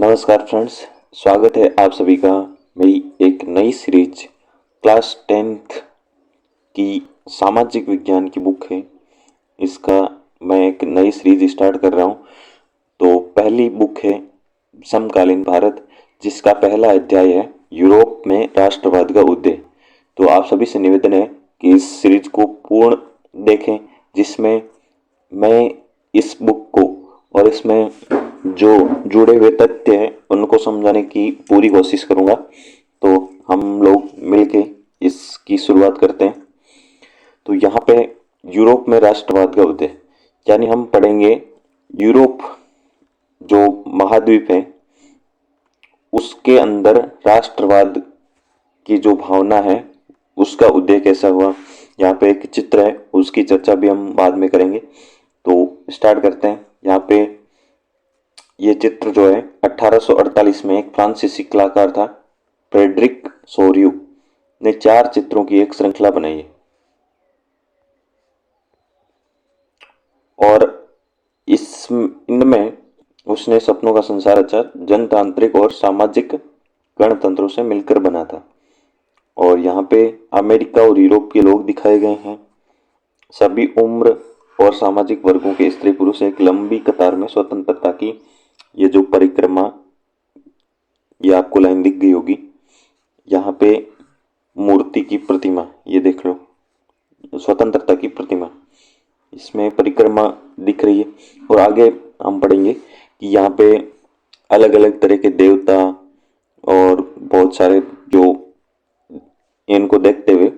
नमस्कार फ्रेंड्स, स्वागत है आप सभी का मेरी एक नई सीरीज क्लास 10th की सामाजिक विज्ञान की बुक है। इसका मैं एक नई सीरीज स्टार्ट कर रहा हूँ। तो पहली बुक है समकालीन भारत, जिसका पहला अध्याय है यूरोप में राष्ट्रवाद का उदय। तो आप सभी से निवेदन है कि इस सीरीज को पूर्ण देखें, जिसमें मैं इस बुक को और इसमें जो जुड़े हुए तथ्य हैं उनको समझाने की पूरी कोशिश करूंगा। तो हम लोग मिलके इसकी शुरुआत करते हैं। तो यहाँ पे यूरोप में राष्ट्रवाद का उदय, यानी हम पढ़ेंगे यूरोप जो महाद्वीप है उसके अंदर राष्ट्रवाद की जो भावना है उसका उदय कैसा हुआ। यहाँ पे एक चित्र है, उसकी चर्चा भी हम बाद में करेंगे। तो स्टार्ट करते हैं। यहाँ पे ये चित्र जो है 1848 में एक फ्रांसीसी कलाकार था फ्रेडरिक सोरियू ने 4 चित्रों की एक श्रृंखला बनाई है और इनमें उसने सपनों का संसार रचा, जनतांत्रिक और सामाजिक गणतंत्रों से मिलकर बना था। और यहाँ पे अमेरिका और यूरोप के लोग दिखाए गए हैं। सभी उम्र और सामाजिक वर्गों के स्त्री पुरुष एक लंबी कतार में स्वतंत्रता की ये जो परिक्रमा, ये आपको लाइन दिख गई होगी। यहाँ पे मूर्ति की प्रतिमा, ये देख लो, स्वतंत्रता की प्रतिमा, इसमें परिक्रमा दिख रही है। और आगे हम पढ़ेंगे कि यहाँ पे अलग अलग तरह के देवता और बहुत सारे जो इनको देखते हुए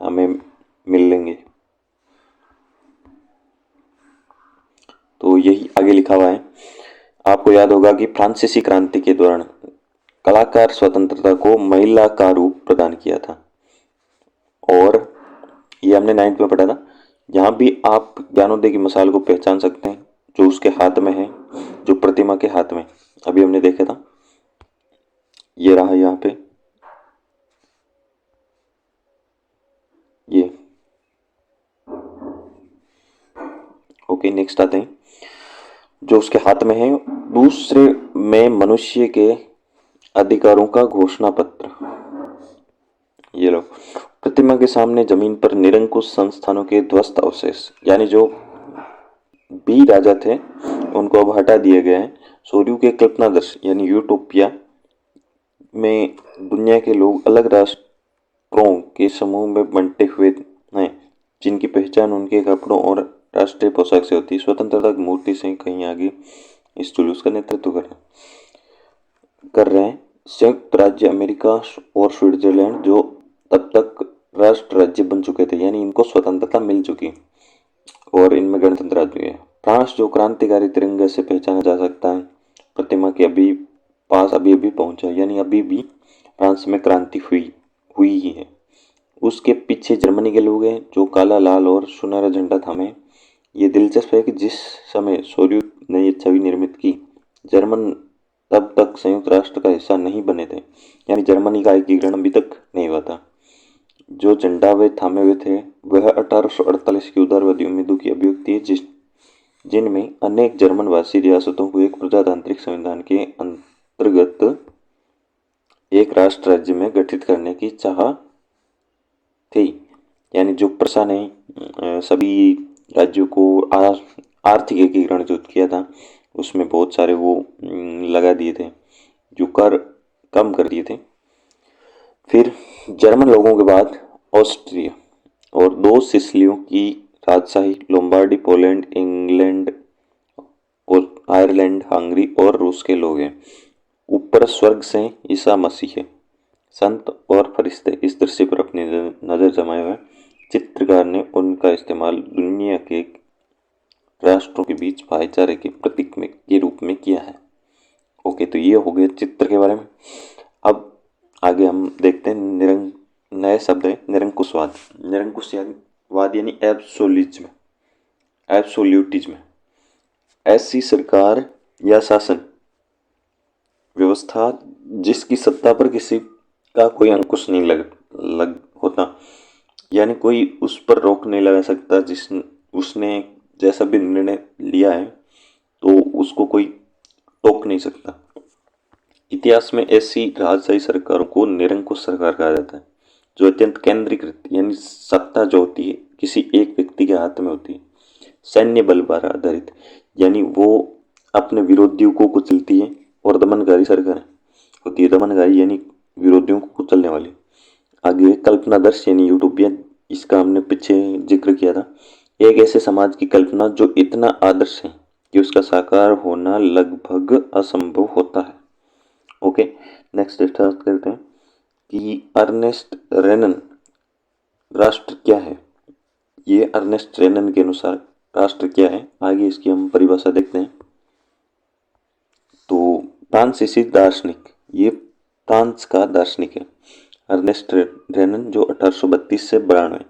हमें मिल लेंगे। तो यही आगे लिखा हुआ है। आपको याद होगा कि फ्रांसीसी क्रांति के दौरान कलाकार स्वतंत्रता को महिला का रूप प्रदान किया था, और ये हमने 9th में पढ़ा था। यहाँ भी आप ज्ञानोदय की मिसाल को पहचान सकते हैं, जो उसके हाथ में है, जो प्रतिमा के हाथ में अभी हमने देखा था, ये रहा यहाँ पे ये। ओके, नेक्स्ट आते हैं। जो उसके हाथ में है, दूसरे में मनुष्य के अधिकारों का घोषणा पत्र। ये लो, प्रतिमा के सामने जमीन पर निरंकुश संस्थानों के ध्वस्त अवशेष, यानी जो भी राजा थे उनको अब हटा दिए गए हैं। सोर्यू के कल्पनादर्श यानी यूटोपिया में दुनिया के लोग अलग राष्ट्रों के समूह में बंटे हुए हैं, जिनकी पहचान उनके कपड़ों और राष्ट्रीय पोशाक से होती है। स्वतंत्रता की मूर्ति से कहीं आगे इस जुलूस का नेतृत्व कर रहे हैं संयुक्त राज्य अमेरिका और स्विट्जरलैंड, जो तब तक राष्ट्र राज्य बन चुके थे, यानी इनको स्वतंत्रता मिल चुकी और इनमें गणतंत्र राज भी है। फ्रांस, जो क्रांतिकारी तिरंगे से पहचाना जा सकता है, प्रतिमा के अभी अभी पहुंचा, यानी अभी भी फ्रांस में क्रांति हुई ही है। उसके पीछे जर्मनी के लोग हैं, जो काला, लाल और सुनहरा झंडा थामे। ये दिलचस्प है कि जिस समय सोर्यू ने ये छवि निर्मित की, जर्मन तब तक संयुक्त राष्ट्र का हिस्सा नहीं बने थे, यानी जर्मनी का एकीकरण अभी तक नहीं हुआ था। जो झंडा वे थामे हुए थे वह 1848 की उदारवादी उम्मीदों की अभिव्यक्ति है, जिनमें अनेक जर्मनवासी रियासतों को एक प्रजातांत्रिक संविधान के अंतर्गत एक राष्ट्र राज्य में गठित करने की चाह थी। यानी जो प्रशा ने सभी राज्यों को आर्थिक एकीकरण जो किया था, उसमें बहुत सारे वो लगा दिए थे, जो कर कम कर दिए थे। फिर जर्मन लोगों के बाद ऑस्ट्रिया और 2 सिसिलियों की राजशाही, लोम्बार्डी, पोलैंड, इंग्लैंड और आयरलैंड, हंगरी और रूस के लोग हैं। ऊपर स्वर्ग से ईसा मसीह है, संत और फरिश्ते इस दृश्य पर अपनी नजर जमाए हुए। चित्रकार ने उनका इस्तेमाल दुनिया के राष्ट्रों के बीच भाईचारे के प्रतीक के रूप में किया है। ओके, तो ये हो गया चित्र के बारे में। अब आगे हम देखते हैं नए शब्द है निरंकुशवाद। निरंकुशवाद यानी एब्सोल्यूटिज्म, ऐसी सरकार या शासन व्यवस्था जिसकी सत्ता पर किसी का कोई अंकुश नहीं लग होता, यानी कोई उस पर रोक नहीं लगा सकता। उसने जैसा भी निर्णय लिया है तो उसको कोई टोक नहीं सकता। इतिहास में ऐसी राजशाही सरकारों को निरंकुश सरकार कहा जाता है, जो अत्यंत केंद्रीकृत यानी सत्ता जो होती है किसी एक व्यक्ति के हाथ में होती है। सैन्य बल पर आधारित यानी वो अपने विरोधियों को कुचलती है। और दमनकारी सरकार होती है, दमनकारी यानी विरोधियों को कुचलने वाली। आगे कल्पनादर्श यानी यूटोपियन, इसका हमने पीछे जिक्र किया था। एक ऐसे समाज की कल्पना जो इतना आदर्श है कि उसका साकार होना लगभग असंभव होता है। ओके, नेक्स्ट स्टार्ट करते हैं कि अर्नेस्ट रेनन राष्ट्र क्या है। ये अर्नेस्ट रेनन के अनुसार राष्ट्र क्या है, आगे इसकी हम परिभाषा देखते हैं। तो फ्रांसीसी दार्शनिक, ये फ्रांस का दार्शनिक है अर्नेस्ट रेनन, जो 1832 से 92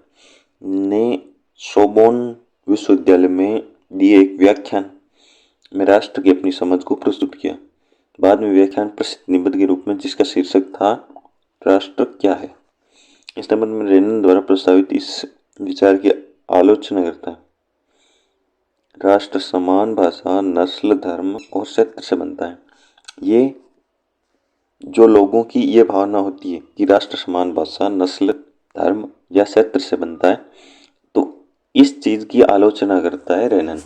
ने सोबोन विश्वविद्यालय में दिए एक व्याख्यान में राष्ट्र की अपनी समझ को प्रस्तुत किया। बाद में व्याख्यान प्रसिद्ध निबंध के रूप में, जिसका शीर्षक था राष्ट्र क्या है। इस निबंध में रेनन द्वारा प्रस्तावित इस विचार की आलोचना करता है। राष्ट्र समान भाषा, नस्ल, धर्म और क्षेत्र से बनता है। ये जो लोगों की ये भावना होती है कि राष्ट्र समान भाषा, नस्ल, धर्म या क्षेत्र से बनता है, तो इस चीज की आलोचना करता है रेनन।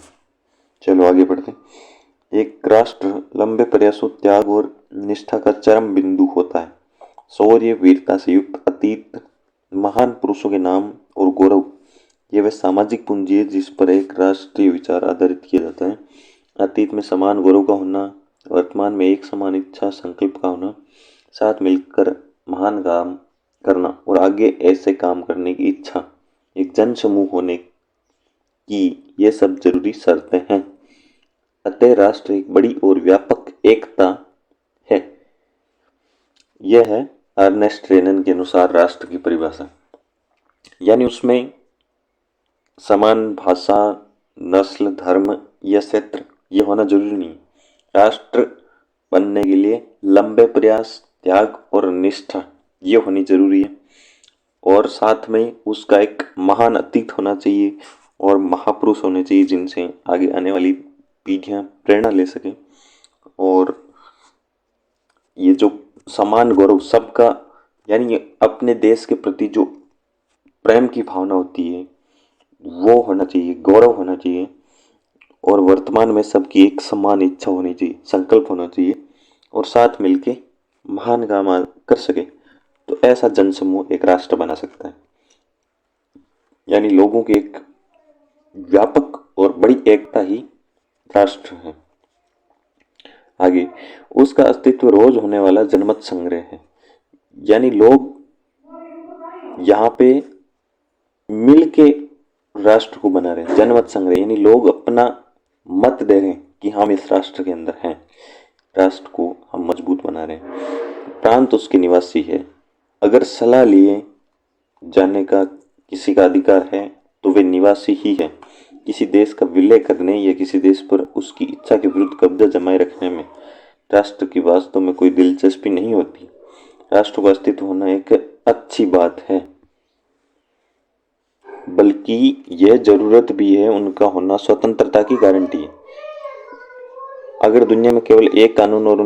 चलो आगे बढ़ते हैं। एक राष्ट्र लंबे प्रयासों, त्याग और निष्ठा का चरम बिंदु होता है। शौर्य, वीरता से युक्त अतीत, महान पुरुषों के नाम और गौरव, ये वह सामाजिक पूंजी है जिस पर एक राष्ट्रीय विचार आधारित किया जाता है। अतीत में समान गौरव का होना, वर्तमान में एक समान इच्छा संकल्प का होना, साथ मिलकर महान काम करना और आगे ऐसे काम करने की इच्छा, एक जन समूह होने की, ये सब जरूरी शर्तें हैं। अतः राष्ट्र एक बड़ी और व्यापक एकता है। यह है अर्नेस्ट रेनन के अनुसार राष्ट्र की परिभाषा। यानी उसमें समान भाषा, नस्ल, धर्म या क्षेत्र ये होना जरूरी नहीं। राष्ट्र बनने के लिए लंबे प्रयास, त्याग और निष्ठा ये होनी जरूरी है। और साथ में उसका एक महान अतीत होना चाहिए और महापुरुष होने चाहिए जिनसे आगे आने वाली पीढ़ियां प्रेरणा ले सके। और ये जो समान गौरव सबका, यानी अपने देश के प्रति जो प्रेम की भावना होती है वो होना चाहिए, गौरव होना चाहिए। और वर्तमान में सबकी एक समान इच्छा होनी चाहिए, संकल्प होना चाहिए और साथ मिलके महान काम कर सके, तो ऐसा जनसमूह एक राष्ट्र बना सकता है। यानी लोगों की एक व्यापक और बड़ी एकता ही राष्ट्र है। आगे उसका अस्तित्व रोज होने वाला जनमत संग्रह है। यानी लोग यहाँ पे मिलके राष्ट्र को बना रहे हैं। जनमत संग्रह यानी लोग अपना मत दे रहे हैं कि हम इस राष्ट्र के अंदर हैं, राष्ट्र को हम मजबूत बना रहे हैं। प्रांत उसके निवासी है। अगर सलाह लिए जाने का किसी का अधिकार है तो वे निवासी ही है। किसी देश का विलय करने या किसी देश पर उसकी इच्छा के विरुद्ध कब्जा जमाए रखने में राष्ट्र की वास्तव में कोई दिलचस्पी नहीं होती। राष्ट्र का अस्तित्व होना एक अच्छी बात है, बल्कि यह जरूरत भी है। उनका होना स्वतंत्रता की गारंटी है। अगर दुनिया में केवल एक कानून और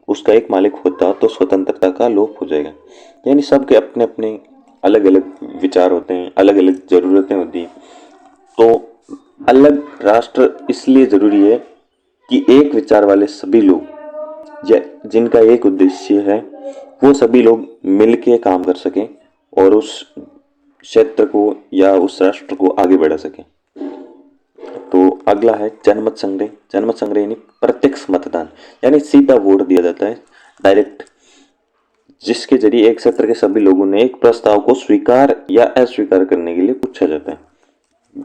उसका एक मालिक होता तो स्वतंत्रता का लोप हो जाएगा। यानी सबके अपने अपने अलग अलग विचार होते हैं, अलग अलग जरूरतें होती हैं। तो अलग राष्ट्र इसलिए जरूरी है कि एक विचार वाले सभी लोग या जिनका एक उद्देश्य है वो सभी लोग मिलके काम कर सकें और उस क्षेत्र को या उस राष्ट्र को आगे बढ़ा सकें। तो अगला है जनमत संग्रह। जनमत संग्रह यानी प्रत्यक्ष मतदान, यानी सीधा वोट दिया जाता है, डायरेक्ट, जिसके जरिए एक क्षेत्र के सभी लोगों ने एक प्रस्ताव को स्वीकार या अस्वीकार करने के लिए पूछा जाता है।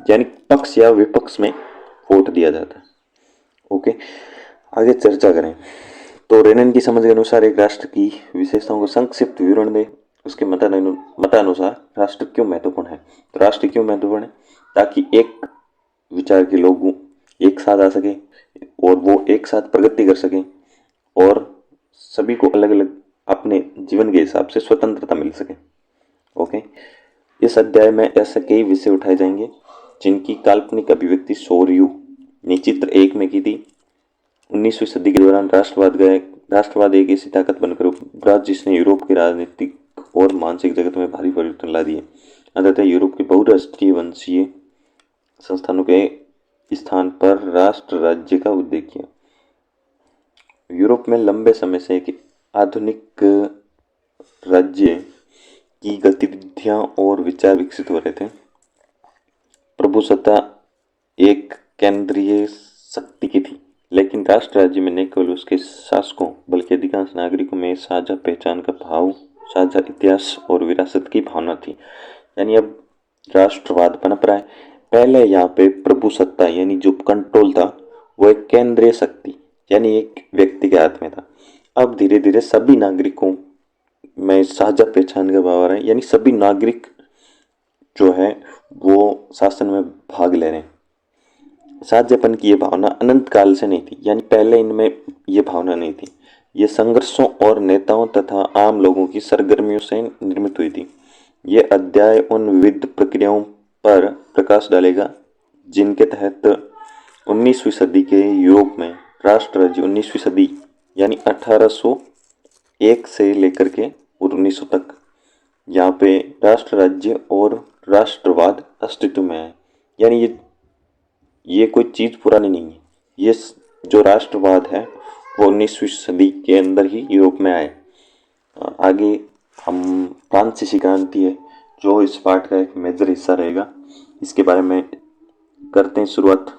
यानी पक्ष या विपक्ष में वोट दिया जाता है। ओके, आगे चर्चा करें तो रेनन की समझ के अनुसार एक राष्ट्र की विशेषताओं को संक्षिप्त विवरण दे। उसके मतानुसार राष्ट्र क्यों महत्वपूर्ण है। तो राष्ट्र क्यों महत्वपूर्ण है, ताकि एक विचार के लोग एक साथ आ सके और वो एक साथ प्रगति कर सकें और सभी को अलग अलग अपने जीवन के हिसाब से स्वतंत्रता मिल सके। ओके, इस अध्याय में ऐसे कई विषय उठाए जाएंगे जिनकी काल्पनिक अभिव्यक्ति शौर्यू ने चित्र 1 में की थी। 19वीं सदी के दौरान राष्ट्रवाद एक ऐसी ताकत बनकर उभरा जिसने यूरोप के राजनीतिक और मानसिक जगत में भारी परिवर्तन ला दिए। अंततः यूरोप के बहुराष्ट्रीय वंशीय संस्थानों के स्थान पर राष्ट्र राज्य का उदय किया। यूरोप में लंबे समय से एक आधुनिक राज्य की गतिविधियां और विचार विकसित हो रहे थे। प्रभुसत्ता एक केंद्रीय शक्ति की थी, लेकिन राष्ट्र राज्य में न केवल उसके शासकों बल्कि अधिकांश नागरिकों में साझा पहचान का भाव, साझा इतिहास और विरासत की भावना थी। यानी अब राष्ट्रवाद पनप रहा है। पहले यहाँ पे प्रभुसत्ता यानी जो कंट्रोल था वो एक केंद्रीय शक्ति यानी एक व्यक्ति के हाथ में था। अब धीरे धीरे सभी नागरिकों में साझा पहचान का भाव आ रहा है, यानी सभी नागरिक जो है वो शासन में भाग ले रहे हैं। साझेपन की ये भावना अनंत काल से नहीं थी, यानी पहले इनमें ये भावना नहीं थी। ये संघर्षों और नेताओं तथा आम लोगों की सरगर्मियों से निर्मित हुई थी। ये अध्याय उन विविध प्रक्रियाओं पर प्रकाश डालेगा जिनके तहत 19वीं सदी के यूरोप में राष्ट्र राज्य 19वीं सदी यानी 1801 से लेकर के 1900 तक यहाँ पे राष्ट्र राज्य और राष्ट्रवाद अस्तित्व में है। यानी ये कोई चीज़ पुरानी नहीं है। ये जो राष्ट्रवाद है वो 19वीं सदी के अंदर ही यूरोप में आए। आगे हम फ्रांसीसी क्रांति है जो इस पाठ का एक मेजर हिस्सा रहेगा, इसके बारे में करते हैं शुरुआत।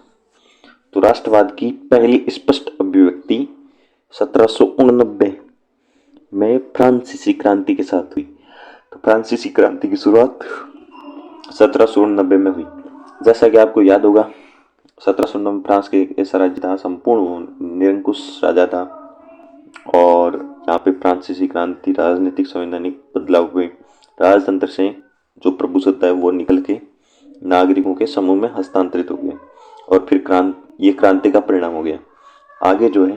तो राष्ट्रवाद की पहली स्पष्ट अभिव्यक्ति 1789 में फ्रांसीसी क्रांति के साथ हुई। तो फ्रांसीसी क्रांति की शुरुआत 1789 में हुई। जैसा कि आपको याद होगा 1789 में फ्रांस के एक ऐसा राज्य था, संपूर्ण निरंकुश राजा था, और यहाँ पे फ्रांसीसी क्रांति राजनीतिक संवैधानिक बदलाव हुए। राजतंत्र से जो प्रभुसत्ता है वो निकल के नागरिकों के समूह में हस्तांतरित हो गया और फिर ये क्रांति का परिणाम हो गया। आगे जो है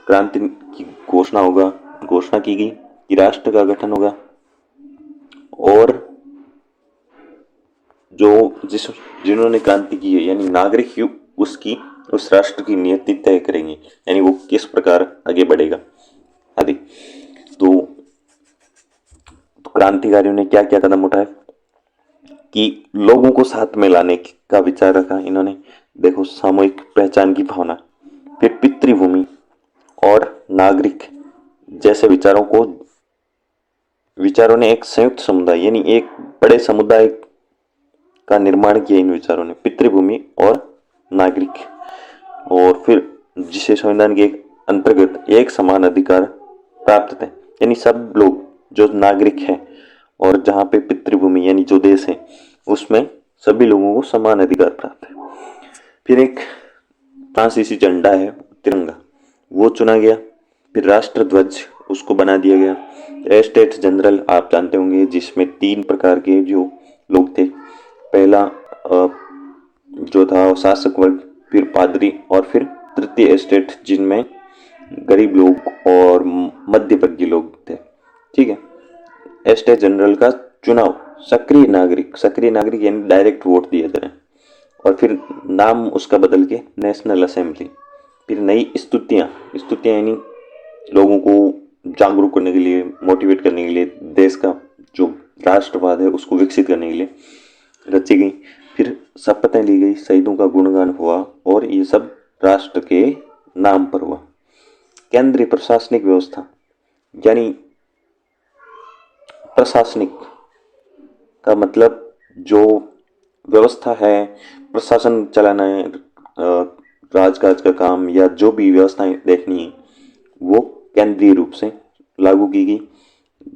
क्रांति की घोषणा की गई कि राष्ट्र का गठन होगा और जिन्होंने क्रांति की है यानी नागरिक ही उस राष्ट्र की नीति तय करेंगे, यानी वो किस प्रकार आगे बढ़ेगा आदि। तो क्रांतिकारियों ने क्या क्या कदम उठाए कि लोगों को साथ में लाने का विचार रखा इन्होंने। देखो, सामूहिक पहचान की भावना, फिर पितृभूमि और नागरिक जैसे विचारों ने एक संयुक्त समुदाय यानी एक बड़े समुदाय का निर्माण किया इन विचारों ने, पितृभूमि और नागरिक। और फिर जिसे संविधान के अंतर्गत एक समान अधिकार प्राप्त थे, यानी सब लोग जो नागरिक हैं और जहाँ पे पितृभूमि यानी जो देश है उसमें सभी लोगों को समान अधिकार प्राप्त है। फिर एक फ्रांसीसी झंडा है तिरंगा, वो चुना गया। फिर राष्ट्र ध्वज उसको बना दिया गया। एस्टेट जनरल आप जानते होंगे जिसमें 3 प्रकार के जो लोग थे। पहला जो था शासक वर्ग, फिर पादरी और फिर तृतीय एस्टेट जिनमें गरीब लोग और मध्य वर्गीय लोग थे। ठीक है। एस्टेट जनरल का चुनाव सक्रिय नागरिक यानी डायरेक्ट वोट दिया जा रहा है। और फिर नाम उसका बदल के नेशनल असेंबली। फिर नई स्तुतियाँ यानी लोगों को जागरूक करने के लिए, मोटिवेट करने के लिए, देश का जो राष्ट्रवाद है उसको विकसित करने के लिए रची गई। फिर शपथें ली गई, शहीदों का गुणगान हुआ और ये सब राष्ट्र के नाम पर हुआ। केंद्रीय प्रशासनिक व्यवस्था यानी प्रशासनिक का मतलब जो व्यवस्था है, प्रशासन चलाना है, राजकाज का काम या जो भी व्यवस्थाएं देखनी है वो केंद्रीय रूप से लागू की गई,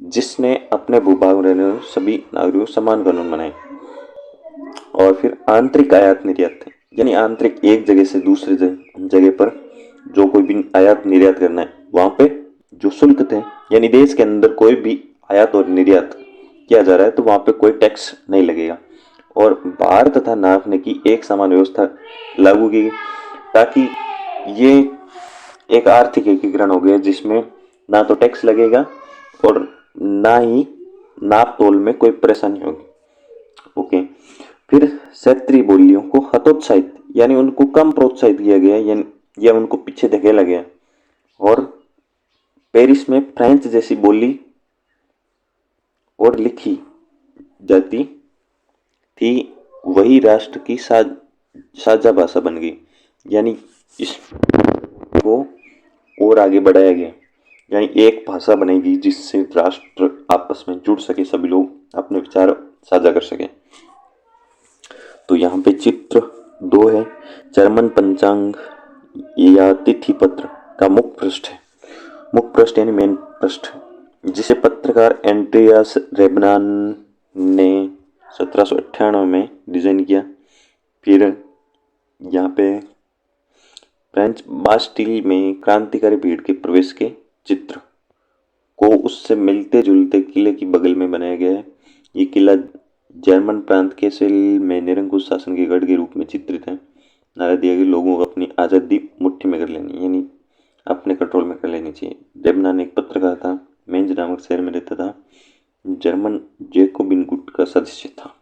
जिसने अपने भूभाग में रहने वाले सभी नागरिकों समान कानून बनाए। और फिर आंतरिक आयात निर्यात यानी आंतरिक एक जगह से दूसरी जगह पर जो कोई भी आयात निर्यात करना है वहां पे जो शुल्क थे, यानी देश के अंदर कोई भी आयात और निर्यात किया जा रहा है तो वहां पे कोई टैक्स नहीं लगेगा। और भार तथा नापने की एक समान व्यवस्था लागू की ताकि ये एक आर्थिक एकीकरण हो गया जिसमें ना तो टैक्स लगेगा और ना ही नाप तोल में कोई परेशानी होगी। ओके। फिर क्षेत्रीय बोलियों को हतोत्साहित यानी उनको कम प्रोत्साहित किया गया, या उनको पीछे धकेला गया और पेरिस में फ्रेंच जैसी बोली और लिखी जाती थी वही राष्ट्र की साझा भाषा बन गई। यानी इस को और आगे बढ़ाया गया, यानी एक भाषा बनेगी जिससे राष्ट्र आपस में जुड़ सके, सभी लोग अपने विचार साझा कर सके। तो यहाँ पे चित्र 2 है, जर्मन पंचांग या तिथि पत्र का मुख्य पृष्ठ है। मुख्य पृष्ठ यानी मेन पृष्ठ, जिसे पत्रकार एंड्रियास रेबनान ने 1798 में डिजाइन किया। फिर यहाँ पे फ्रेंच बास्टिल में क्रांतिकारी भीड़ के प्रवेश के चित्र को उससे मिलते जुलते किले की बगल में बनाया गया है। ये किला जर्मन प्रांत के सेल में निरंकुश शासन के गढ़ के रूप में चित्रित है। नारा दिया कि लोगों को अपनी आज़ादी मुट्ठी में कर लेनी, यानी अपने कंट्रोल में कर लेनी चाहिए। रेबनान एक पत्रकार था, मेंज नामक शहर में रहता था, जर्मन जैकोबिन गुट का सदस्य था।